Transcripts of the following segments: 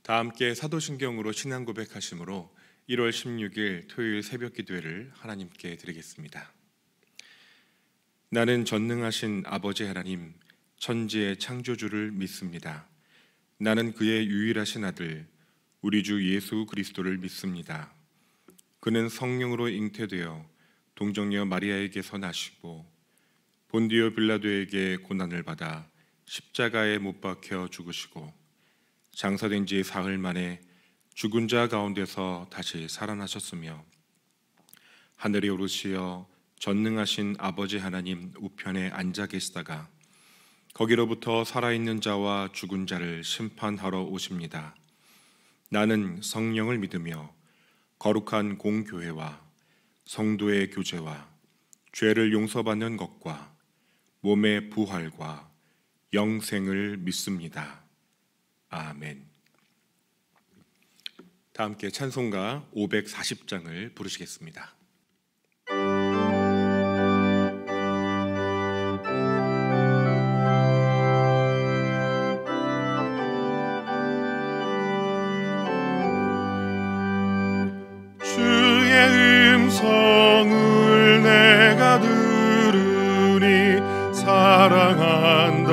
다 함께 사도신경으로 신앙 고백하심으로 1월 16일 토요일 새벽 기도회를 하나님께 드리겠습니다. 나는 전능하신 아버지 하나님, 천지의 창조주를 믿습니다. 나는 그의 유일하신 아들, 우리 주 예수 그리스도를 믿습니다. 그는 성령으로 잉태되어 동정녀 마리아에게서 나시고 본디오 빌라도에게 고난을 받아 십자가에 못 박혀 죽으시고 장사된 지 사흘 만에 죽은 자 가운데서 다시 살아나셨으며 하늘에 오르시어 전능하신 아버지 하나님 우편에 앉아 계시다가 거기로부터 살아있는 자와 죽은 자를 심판하러 오십니다. 나는 성령을 믿으며 거룩한 공교회와 성도의 교제와 죄를 용서받는 것과 몸의 부활과 영생을 믿습니다. 아멘. 다 함께 찬송가 540장을 부르시겠습니다. 주의 음성을 내가 들으니 사랑한단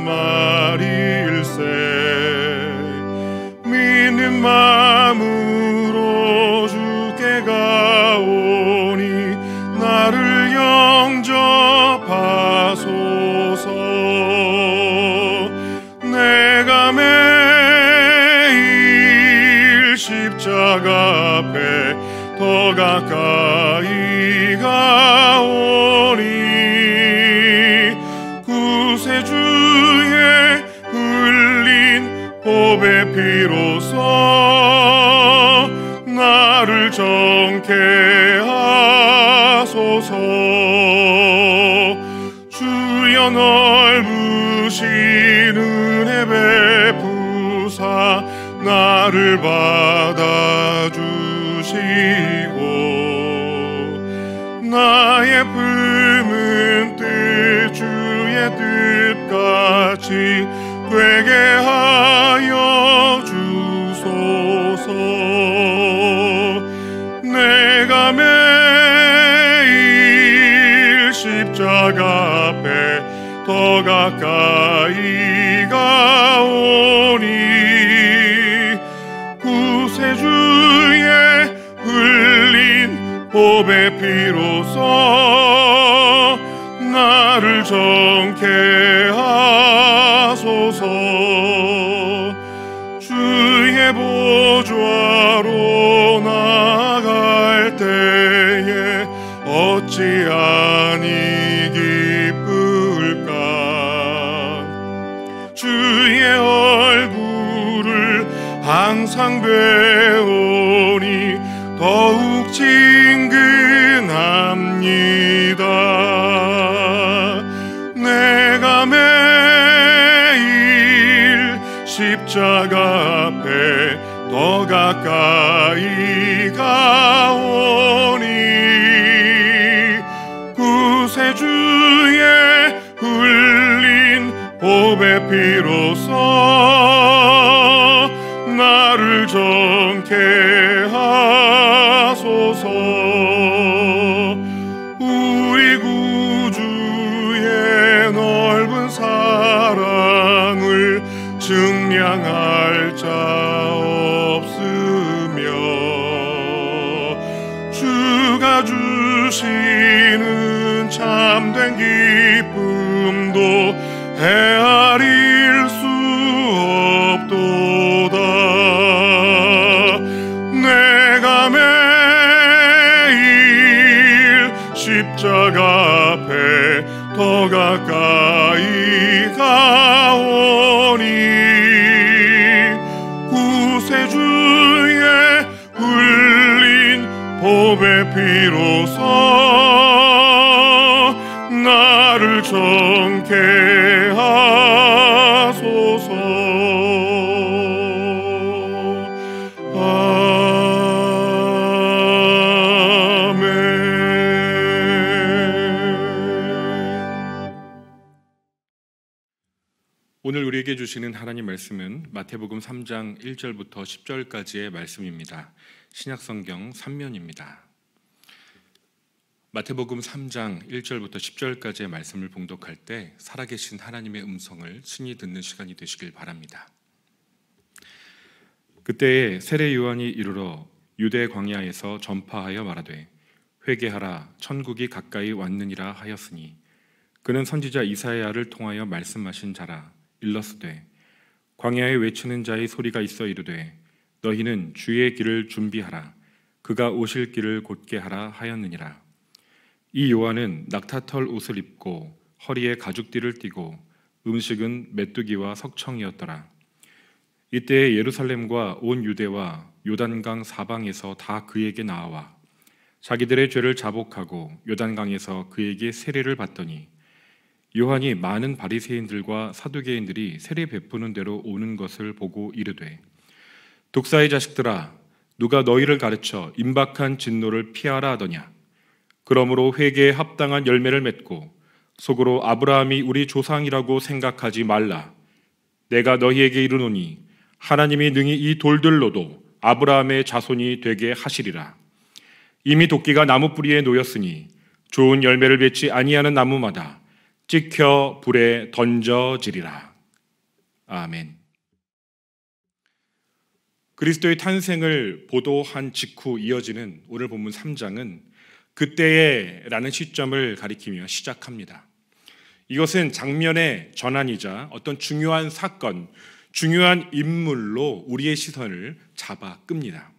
말일세. 믿는 마음으로 주께 가오니 나를 영접하소서. 내가 매일 십자가 앞에 더 가까이 가오니 구세주의 흘린 보배 피로써 나를 정케 하소서. 주여 넓으신 은혜 베푸사 나를 받아주시고 나의 품은 뜻 주의 뜻같이 되게 하여 주소서. 내가 매일 십자가 앞에 더 가까이 가오니 구세주의 흘린 보배 피로써 나를 정케 하소서. 주의 보좌로 나아갈 때에 어찌 아니 기쁠까. 주의 얼굴을 항상 배우니 더욱 친근합니다. 내가 매일 십자가 앞에 더 가까이 가오니 구세주의 흘린 보배 피로써 나를 정케 하소서. 우리 구주의 넓은 사랑을 증량할 자 없으며 주가 주시는 참된 기쁨도 헤아릴 수 없도다. 내가 매일 십자가 앞에 더 가까이 가오니 구세주의 흘린 보배 피로써 나를 정케 하소서. 오늘 우리 우리에게 주시는 하나님 말씀은 마태복음 3장 1절부터 10절까지의 말씀입니다. 신약성경 3면입니다. 마태복음 3장 1절부터 10절까지의 말씀을 봉독할 때 살아계신 하나님의 음성을 친히 듣는 시간이 되시길 바랍니다. 그때에 세례 요한이 이르러 유대 광야에서 전파하여 말하되 회개하라 천국이 가까이 왔느니라 하였으니 그는 선지자 이사야를 통하여 말씀하신 자라. 일러스되 광야에 외치는 자의 소리가 있어 이르되 너희는 주의 길을 준비하라 그가 오실 길을 곧게 하라 하였느니라. 이 요한은 낙타털 옷을 입고 허리에 가죽띠를 띠고 음식은 메뚜기와 석청이었더라. 이때에 예루살렘과 온 유대와 요단강 사방에서 다 그에게 나와 자기들의 죄를 자복하고 요단강에서 그에게 세례를 받더니 요한이 많은 바리새인들과 사두개인들이 세례 베푸는 대로 오는 것을 보고 이르되 독사의 자식들아 누가 너희를 가르쳐 임박한 진노를 피하라 하더냐. 그러므로 회개에 합당한 열매를 맺고 속으로 아브라함이 우리 조상이라고 생각하지 말라. 내가 너희에게 이르노니 하나님이 능히 이 돌들로도 아브라함의 자손이 되게 하시리라. 이미 도끼가 나무 뿌리에 놓였으니 좋은 열매를 맺지 아니하는 나무마다 찍혀 불에 던져지리라. 아멘. 그리스도의 탄생을 보도한 직후 이어지는 오늘 본문 3장은 그때에라는 시점을 가리키며 시작합니다. 이것은 장면의 전환이자 어떤 중요한 사건, 중요한 인물로 우리의 시선을 잡아 끕니다.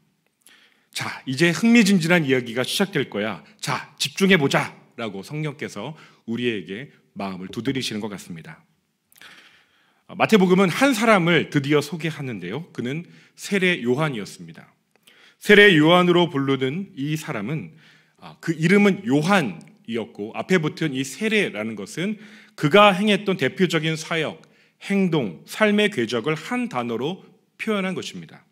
자, 이제 흥미진진한 이야기가 시작될 거야. 자, 집중해보자 라고 성령께서 우리에게 마음을 두드리시는 것 같습니다. 마태복음은 한 사람을 드디어 소개하는데요. 그는 세례 요한이었습니다. 세례 요한으로 부르는 이 사람은 그 이름은 요한이었고 앞에 붙은 이 세례라는 것은 그가 행했던 대표적인 사역, 행동, 삶의 궤적을 한 단어로 표현한 것입니다.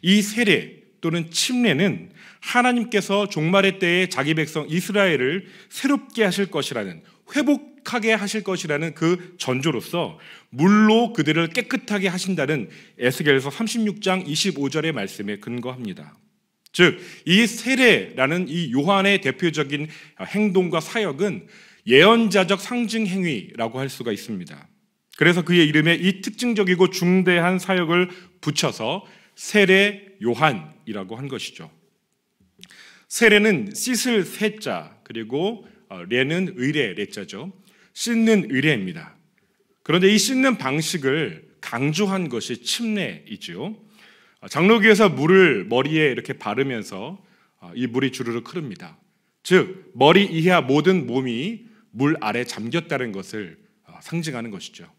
이 세례 또는 침례는 하나님께서 종말의 때에 자기 백성 이스라엘을 새롭게 하실 것이라는, 회복하게 하실 것이라는 그 전조로서 물로 그들을 깨끗하게 하신다는 에스겔서 36장 25절의 말씀에 근거합니다. 즉, 이 세례라는 이 요한의 대표적인 행동과 사역은 예언자적 상징 행위라고 할 수가 있습니다. 그래서 그의 이름에 이 특징적이고 중대한 사역을 붙여서 세례 요한이라고 한 것이죠. 세례는 씻을 세자, 그리고 레는 의례, 레자죠. 씻는 의례입니다. 그런데 이 씻는 방식을 강조한 것이 침례이죠. 장로교에서 물을 머리에 이렇게 바르면서 이 물이 주르륵 흐릅니다. 즉 머리 이하 모든 몸이 물 아래 잠겼다는 것을 상징하는 것이죠.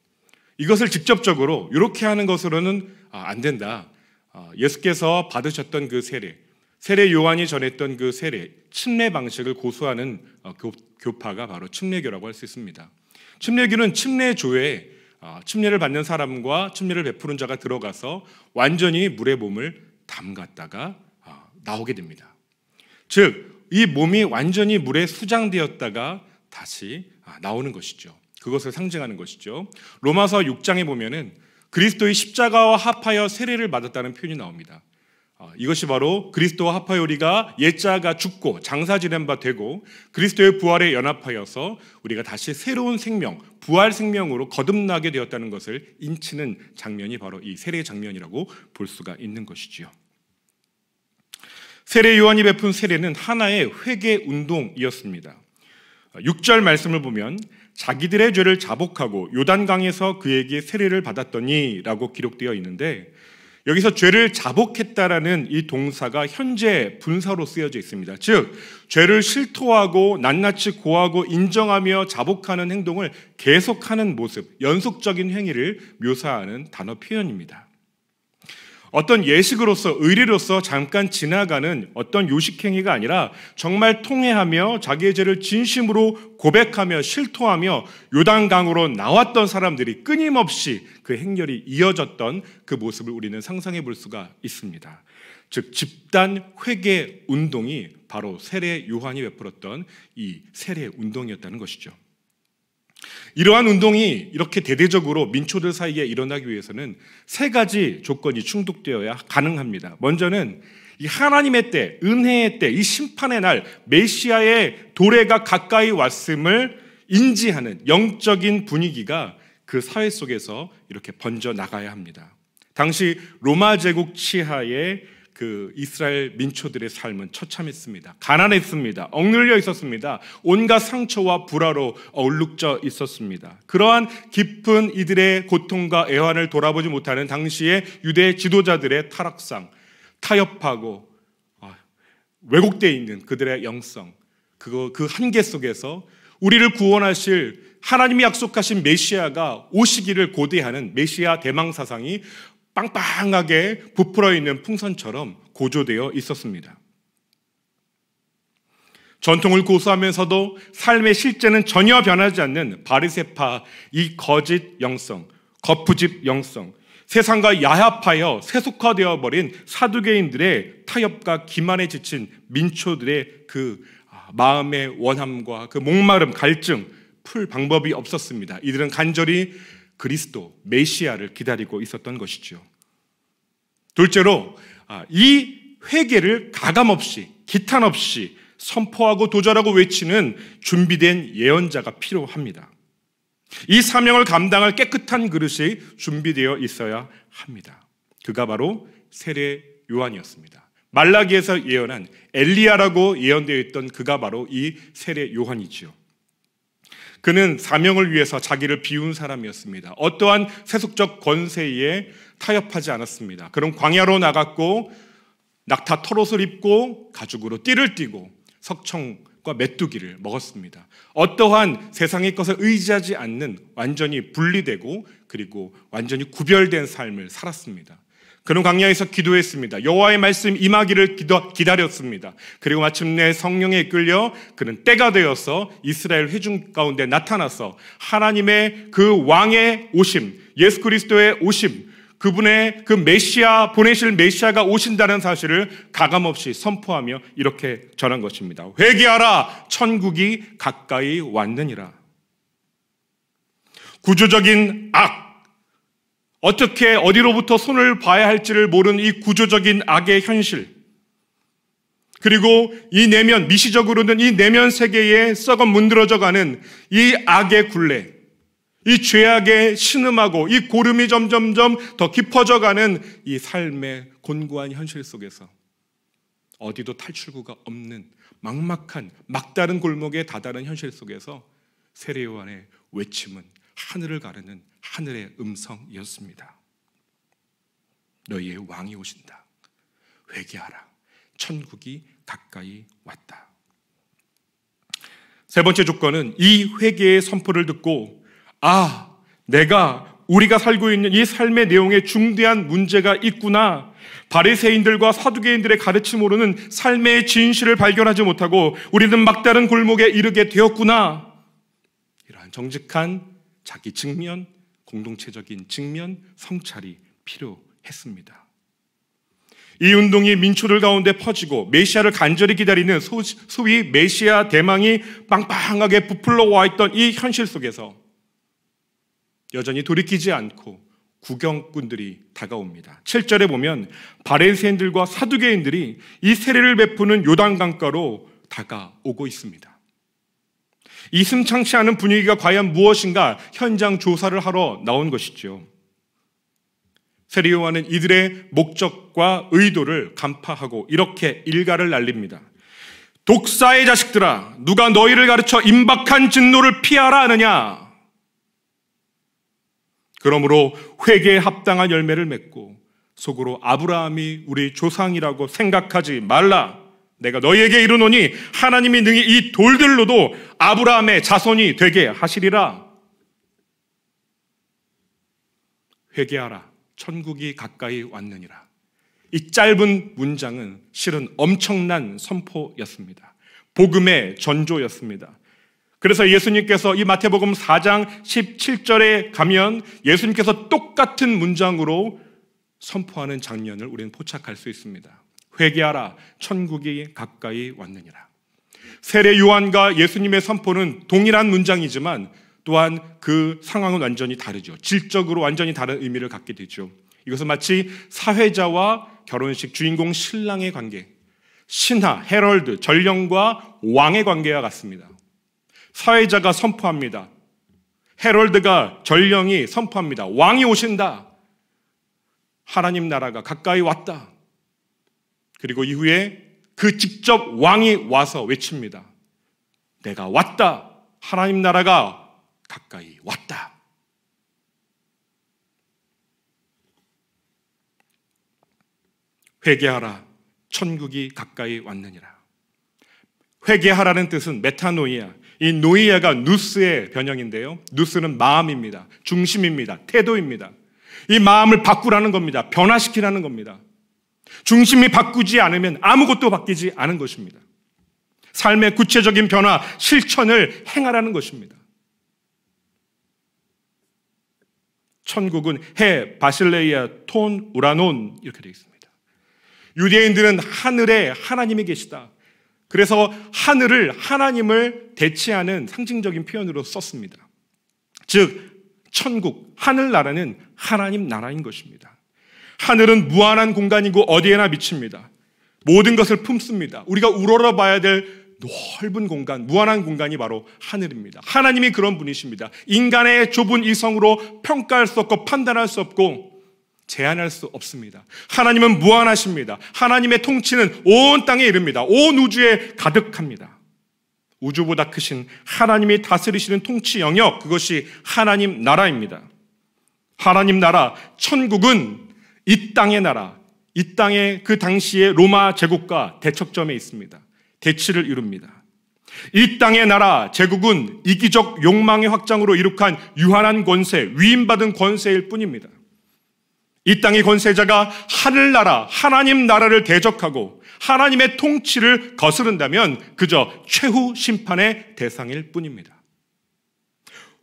이것을 직접적으로 이렇게 하는 것으로는 안 된다. 예수께서 받으셨던 그 세례 요한이 전했던 그 세례, 침례 방식을 고수하는 교파가 바로 침례교라고 할 수 있습니다. 침례교는 침례조에 침례를 받는 사람과 침례를 베푸는 자가 들어가서 완전히 물에 몸을 담갔다가 나오게 됩니다. 즉, 이 몸이 완전히 물에 수장되었다가 다시 나오는 것이죠. 그것을 상징하는 것이죠. 로마서 6장에 보면은 그리스도의 십자가와 합하여 세례를 받았다는 표현이 나옵니다. 이것이 바로 그리스도와 합하여 우리가 옛자가 죽고 장사 지낸 바 되고 그리스도의 부활에 연합하여서 우리가 다시 새로운 생명, 부활 생명으로 거듭나게 되었다는 것을 인치는 장면이 바로 이 세례 장면이라고 볼 수가 있는 것이지요. 세례 요한이 베푼 세례는 하나의 회개 운동이었습니다. 6절 말씀을 보면 자기들의 죄를 자복하고 요단강에서 그에게 세례를 받았더니 라고 기록되어 있는데, 여기서 죄를 자복했다라는 이 동사가 현재 분사로 쓰여져 있습니다. 즉 죄를 실토하고 낱낱이 고하고 인정하며 자복하는 행동을 계속하는 모습, 연속적인 행위를 묘사하는 단어 표현입니다. 어떤 예식으로서, 의례로서 잠깐 지나가는 어떤 요식행위가 아니라 정말 통회하며 자기의 죄를 진심으로 고백하며 실토하며 요단강으로 나왔던 사람들이 끊임없이 그 행렬이 이어졌던 그 모습을 우리는 상상해 볼 수가 있습니다. 즉 집단 회개 운동이 바로 세례 요한이 베풀었던 이 세례 운동이었다는 것이죠. 이러한 운동이 이렇게 대대적으로 민초들 사이에 일어나기 위해서는 세 가지 조건이 충족되어야 가능합니다. 먼저는 이 하나님의 때, 은혜의 때, 이 심판의 날, 메시아의 도래가 가까이 왔음을 인지하는 영적인 분위기가 그 사회 속에서 이렇게 번져 나가야 합니다. 당시 로마 제국 치하의 그 이스라엘 민초들의 삶은 처참했습니다. 가난했습니다. 억눌려 있었습니다. 온갖 상처와 불화로 얼룩져 있었습니다. 그러한 깊은 이들의 고통과 애환을 돌아보지 못하는 당시의 유대 지도자들의 타락상, 타협하고 왜곡되어 있는 그들의 영성, 그 한계 속에서 우리를 구원하실 하나님이 약속하신 메시아가 오시기를 고대하는 메시아 대망 사상이 빵빵하게 부풀어 있는 풍선처럼 고조되어 있었습니다. 전통을 고수하면서도 삶의 실제는 전혀 변하지 않는 바리새파 이 거짓 영성, 거푸집 영성, 세상과 야합하여 세속화되어 버린 사두개인들의 타협과 기만에 지친 민초들의 그 마음의 원함과 그 목마름, 갈증 풀 방법이 없었습니다. 이들은 간절히 그리스도, 메시아를 기다리고 있었던 것이죠. 둘째로 이 회개를 가감없이, 기탄 없이 선포하고 도전하고 외치는 준비된 예언자가 필요합니다. 이 사명을 감당할 깨끗한 그릇이 준비되어 있어야 합니다. 그가 바로 세례 요한이었습니다. 말라기에서 예언한 엘리야라고 예언되어 있던 그가 바로 이 세례 요한이지요. 그는 사명을 위해서 자기를 비운 사람이었습니다. 어떠한 세속적 권세에 타협하지 않았습니다. 그럼 광야로 나갔고 낙타 털옷을 입고 가죽으로 띠를 띠고 석청과 메뚜기를 먹었습니다. 어떠한 세상의 것을 의지하지 않는 완전히 분리되고 그리고 완전히 구별된 삶을 살았습니다. 그는 광야에서 기도했습니다. 여호와의 말씀 임하기를 기다렸습니다. 그리고 마침내 성령에 이끌려 그는 때가 되어서 이스라엘 회중 가운데 나타나서 하나님의 그 왕의 오심, 예수 그리스도의 오심, 그분의 그 메시아, 보내실 메시아가 오신다는 사실을 가감없이 선포하며 이렇게 전한 것입니다. 회개하라, 천국이 가까이 왔느니라. 구조적인 악, 어떻게 어디로부터 손을 봐야 할지를 모르는 이 구조적인 악의 현실, 그리고 이 내면, 미시적으로는 이 내면 세계에 썩어 문드러져가는 이 악의 굴레, 이 죄악의 신음하고 이 고름이 점점점 더 깊어져가는 이 삶의 곤고한 현실 속에서 어디도 탈출구가 없는 막막한 막다른 골목에 다다른 현실 속에서 세례 요한의 외침은 하늘을 가르는 하늘의 음성이었습니다. 너희의 왕이 오신다. 회개하라. 천국이 가까이 왔다. 세 번째 조건은 이 회개의 선포를 듣고 우리가 살고 있는 이 삶의 내용에 중대한 문제가 있구나. 바리새인들과 사두개인들의 가르침으로는 삶의 진실을 발견하지 못하고 우리는 막다른 골목에 이르게 되었구나. 이러한 정직한 자기 직면, 공동체적인 직면, 성찰이 필요했습니다. 이 운동이 민초들 가운데 퍼지고 메시아를 간절히 기다리는 소위 메시아 대망이 빵빵하게 부풀러 와 있던 이 현실 속에서 여전히 돌이키지 않고 구경꾼들이 다가옵니다. 7절에 보면 바리새인들과 사두개인들이 이 세례를 베푸는 요단강가로 다가오고 있습니다. 이 심상치 않은 분위기가 과연 무엇인가 현장 조사를 하러 나온 것이죠. 세례 요한은 이들의 목적과 의도를 간파하고 이렇게 일가를 날립니다. 독사의 자식들아, 누가 너희를 가르쳐 임박한 진노를 피하라 하느냐? 그러므로 회개에 합당한 열매를 맺고 속으로 아브라함이 우리 조상이라고 생각하지 말라. 내가 너희에게 이르노니 하나님이 능히 이 돌들로도 아브라함의 자손이 되게 하시리라. 회개하라. 천국이 가까이 왔느니라. 이 짧은 문장은 실은 엄청난 선포였습니다. 복음의 전조였습니다. 그래서 예수님께서 이 마태복음 4장 17절에 가면 예수님께서 똑같은 문장으로 선포하는 장면을 우리는 포착할 수 있습니다. 회개하라, 천국이 가까이 왔느니라. 세례 요한과 예수님의 선포는 동일한 문장이지만 또한 그 상황은 완전히 다르죠. 질적으로 완전히 다른 의미를 갖게 되죠. 이것은 마치 사회자와 결혼식 주인공 신랑의 관계, 신하, 헤럴드, 전령과 왕의 관계와 같습니다. 사회자가 선포합니다. 헤럴드가, 전령이 선포합니다. 왕이 오신다. 하나님 나라가 가까이 왔다. 그리고 이후에 그 직접 왕이 와서 외칩니다. 내가 왔다. 하나님 나라가 가까이 왔다. 회개하라. 천국이 가까이 왔느니라. 회개하라는 뜻은 메타노이아. 이 노이아가 누스의 변형인데요. 누스는 마음입니다. 중심입니다. 태도입니다. 이 마음을 바꾸라는 겁니다. 변화시키라는 겁니다. 중심이 바꾸지 않으면 아무것도 바뀌지 않은 것입니다. 삶의 구체적인 변화, 실천을 행하라는 것입니다. 천국은 해, 바실레이아, 톤, 우라논 이렇게 되어 있습니다. 유대인들은 하늘에 하나님이 계시다. 그래서 하늘을, 하나님을 대체하는 상징적인 표현으로 썼습니다. 즉 천국, 하늘나라는 하나님 나라인 것입니다. 하늘은 무한한 공간이고 어디에나 미칩니다. 모든 것을 품습니다. 우리가 우러러봐야 될 넓은 공간, 무한한 공간이 바로 하늘입니다. 하나님이 그런 분이십니다. 인간의 좁은 이성으로 평가할 수 없고 판단할 수 없고 제한할 수 없습니다. 하나님은 무한하십니다. 하나님의 통치는 온 땅에 이릅니다. 온 우주에 가득합니다. 우주보다 크신 하나님이 다스리시는 통치 영역, 그것이 하나님 나라입니다. 하나님 나라, 천국은 이 땅의 나라, 이 땅의 그 당시의 로마 제국과 대척점에 있습니다. 대치를 이룹니다. 이 땅의 나라, 제국은 이기적 욕망의 확장으로 이룩한 유한한 권세, 위임받은 권세일 뿐입니다. 이 땅의 권세자가 하늘나라, 하나님 나라를 대적하고 하나님의 통치를 거스른다면 그저 최후 심판의 대상일 뿐입니다.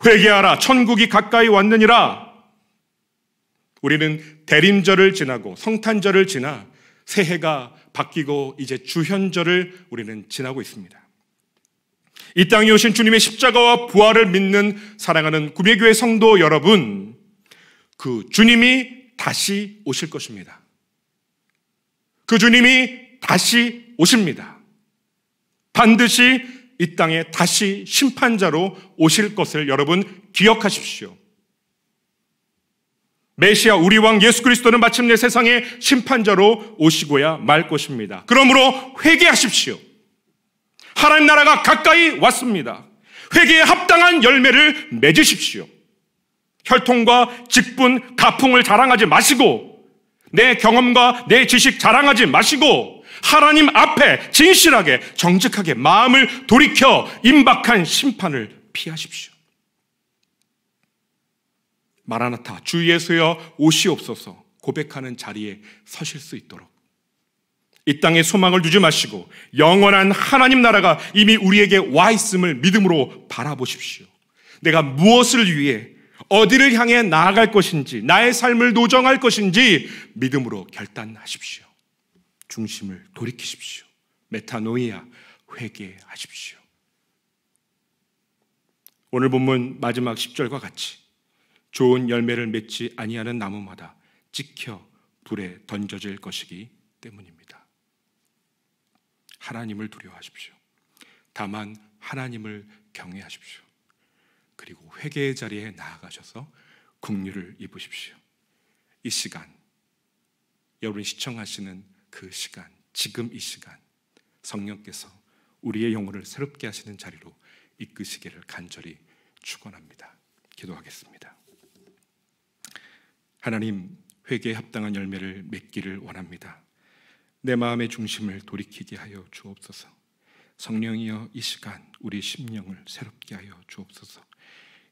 회개하라, 천국이 가까이 왔느니라. 우리는 대림절을 지나고 성탄절을 지나 새해가 바뀌고 이제 주현절을 우리는 지나고 있습니다. 이 땅에 오신 주님의 십자가와 부활을 믿는 사랑하는 구매교회 성도 여러분, 그 주님이 다시 오실 것입니다. 그 주님이 다시 오십니다. 반드시 이 땅에 다시 심판자로 오실 것을 여러분 기억하십시오. 메시아 우리 왕 예수 그리스도는 마침내 세상의 심판자로 오시고야 말 것입니다. 그러므로 회개하십시오. 하나님 나라가 가까이 왔습니다. 회개에 합당한 열매를 맺으십시오. 혈통과 직분, 가풍을 자랑하지 마시고 내 경험과 내 지식 자랑하지 마시고 하나님 앞에 진실하게 정직하게 마음을 돌이켜 임박한 심판을 피하십시오. 마라나타, 주 예수여 오시옵소서 고백하는 자리에 서실 수 있도록 이 땅에 소망을 두지 마시고 영원한 하나님 나라가 이미 우리에게 와 있음을 믿음으로 바라보십시오. 내가 무엇을 위해 어디를 향해 나아갈 것인지, 나의 삶을 노정할 것인지 믿음으로 결단하십시오. 중심을 돌이키십시오. 메타노이아, 회개하십시오. 오늘 본문 마지막 10절과 같이 좋은 열매를 맺지 아니하는 나무마다 찍혀 불에 던져질 것이기 때문입니다. 하나님을 두려워하십시오. 다만 하나님을 경외하십시오. 그리고 회개의 자리에 나아가셔서 긍휼을 입으십시오. 이 시간, 여러분이 시청하시는 그 시간, 지금 이 시간 성령께서 우리의 영혼을 새롭게 하시는 자리로 이끄시기를 간절히 축원합니다. 기도하겠습니다. 하나님, 회개에 합당한 열매를 맺기를 원합니다. 내 마음의 중심을 돌이키게 하여 주옵소서. 성령이여 이 시간 우리 심령을 새롭게 하여 주옵소서.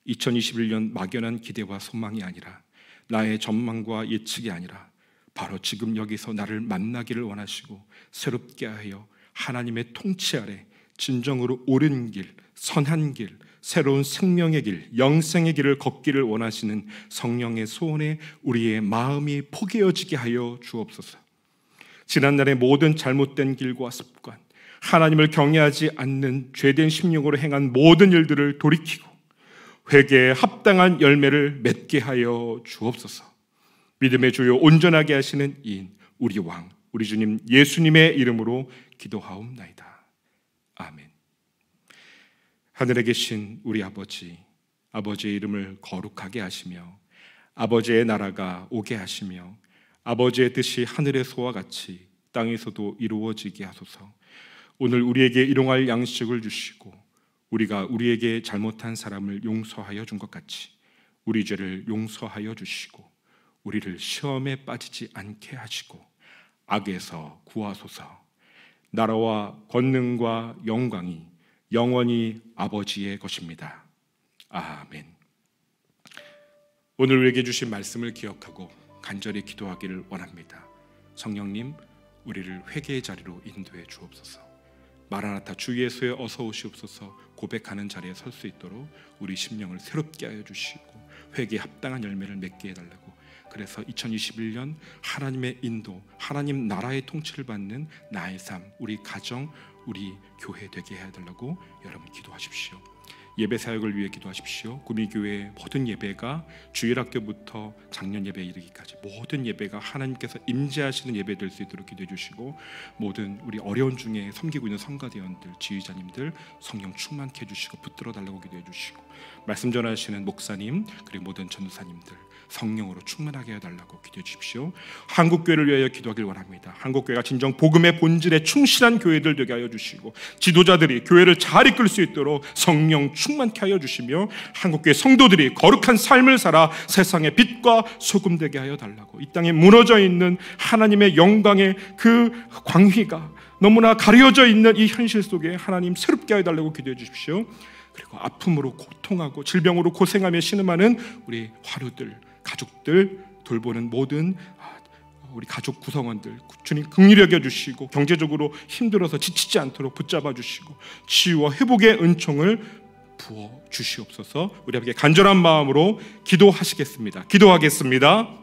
2021년 막연한 기대와 소망이 아니라 나의 전망과 예측이 아니라 바로 지금 여기서 나를 만나기를 원하시고 새롭게 하여 하나님의 통치 아래 진정으로 옳은 길, 선한 길, 새로운 생명의 길, 영생의 길을 걷기를 원하시는 성령의 소원에 우리의 마음이 포개어지게 하여 주옵소서. 지난날의 모든 잘못된 길과 습관, 하나님을 경외하지 않는 죄된 심령으로 행한 모든 일들을 돌이키고 회개에 합당한 열매를 맺게 하여 주옵소서. 믿음의 주요 온전하게 하시는 이인 우리 왕 우리 주님 예수님의 이름으로 기도하옵나이다. 아멘. 하늘에 계신 우리 아버지, 아버지의 이름을 거룩하게 하시며 아버지의 나라가 오게 하시며 아버지의 뜻이 하늘에서와 같이 땅에서도 이루어지게 하소서. 오늘 우리에게 일용할 양식을 주시고 우리가 우리에게 잘못한 사람을 용서하여 준 것 같이 우리 죄를 용서하여 주시고 우리를 시험에 빠지지 않게 하시고 악에서 구하소서. 나라와 권능과 영광이 영원히 아버지의 것입니다. 아멘. 오늘 우리에게 주신 말씀을 기억하고 간절히 기도하기를 원합니다. 성령님, 우리를 회개의 자리로 인도해 주옵소서. 마라나타 주 예수의 어서 오시옵소서 고백하는 자리에 설 수 있도록 우리 심령을 새롭게 하여 주시고 회개에 합당한 열매를 맺게 해달라고. 그래서 2021년 하나님의 인도, 하나님 나라의 통치를 받는 나의 삶, 우리 가정, 우리 교회 되게 해달라고 여러분 기도하십시오. 예배 사역을 위해 기도하십시오. 구미교회 모든 예배가 주일학교부터 작년 예배 이르기까지 모든 예배가 하나님께서 임재하시는 예배 될 수 있도록 기도해 주시고, 모든 우리 어려운 중에 섬기고 있는 성가대원들, 지휘자님들 성령 충만케 해주시고 붙들어 달라고 기도해 주시고, 말씀 전하시는 목사님 그리고 모든 전도사님들 성령으로 충만하게 해달라고 기도해 주십시오. 한국교회를 위하여 기도하길 원합니다. 한국교회가 진정 복음의 본질에 충실한 교회들 되게 하여 주시고, 지도자들이 교회를 잘 이끌 수 있도록 성령 충만케 하여 주시며, 한국교회 성도들이 거룩한 삶을 살아 세상의 빛과 소금 되게 하여 달라고. 이 땅에 무너져 있는 하나님의 영광의 그 광휘가 너무나 가려져 있는 이 현실 속에 하나님 새롭게 하여 달라고 기도해 주십시오. 그리고 아픔으로 고통하고 질병으로 고생하며 신음하는 우리 화루들, 가족들 돌보는 모든 우리 가족 구성원들 주님 긍휼히 여겨주시고, 경제적으로 힘들어서 지치지 않도록 붙잡아 주시고 치유와 회복의 은총을 부어 주시옵소서. 우리 함께 간절한 마음으로 기도하시겠습니다. 기도하겠습니다.